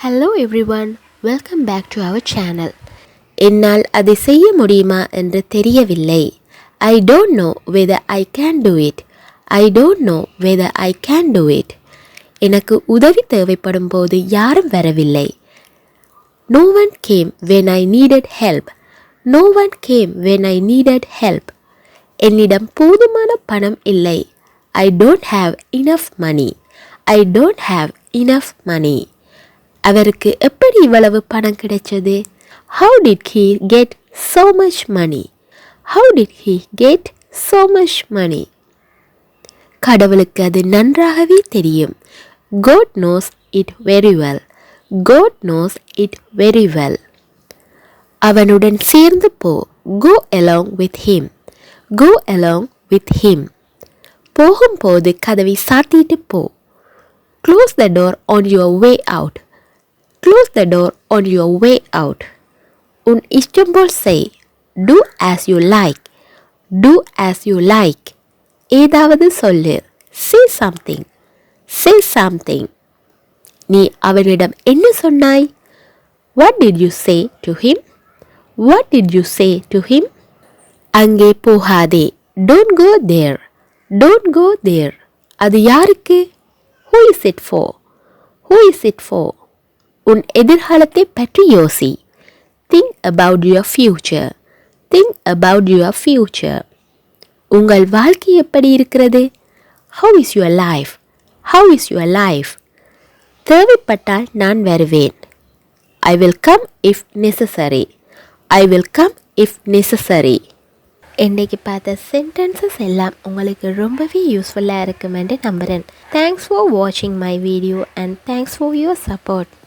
Hello everyone, welcome back to our channel. என்னால் அதை செய்ய முடியுமா என்று தெரியவில்லை. I don't know whether I can do it. I don't know whether I can do it. எனக்கு உதவி தேவைப்படும் போது யாரும் வரவில்லை. No one came when I needed help. No one came when I needed help. என்னிடம் போதுமான பணம் இல்லை. I don't have enough money. I don't have enough money. அவருக்கு எப்படி இவ்வளவு பணம் கிடைச்சது? How did he get so much money? How did he get so much money? கடவுளுக்கு அது நன்றாகவே தெரியும். God knows it very well. God knows it very well. அவனுடன் சேர்ந்து போ. Go along with him. Go along with him. போகும்போது கதவை சாத்திட்டு போ. Close the door on your way out. Close the door on your way out. உன் இஷ்டம் போல் செய். Do as you like. Do as you like. ஏதாவது சொல்லு. Say something. Say something. நீ அவனிடம் என்ன சொன்னாய்? What did you say to him? What did you say to him? அங்கே போகாதே. Don't go there. Don't go there. அது யாருக்கு? Who is it for? Who is it for? உன் எதிர்காலத்தை பற்றி யோசி. Think about your future. Think about your future. உங்கள் வாழ்க்கை எப்படி இருக்கிறது? How is your life? How is your life? தேவைப்பட்டால் நான் வருவேன். I will come if necessary. I will come if necessary. இன்றைக்கு பார்த்த சென்டென்சஸ் எல்லாம் உங்களுக்கு ரொம்பவே யூஸ்ஃபுல்லாக இருக்குமென்று நம்புகிறேன். தேங்க்ஸ் ஃபார் வாட்சிங் my video and thanks for your support.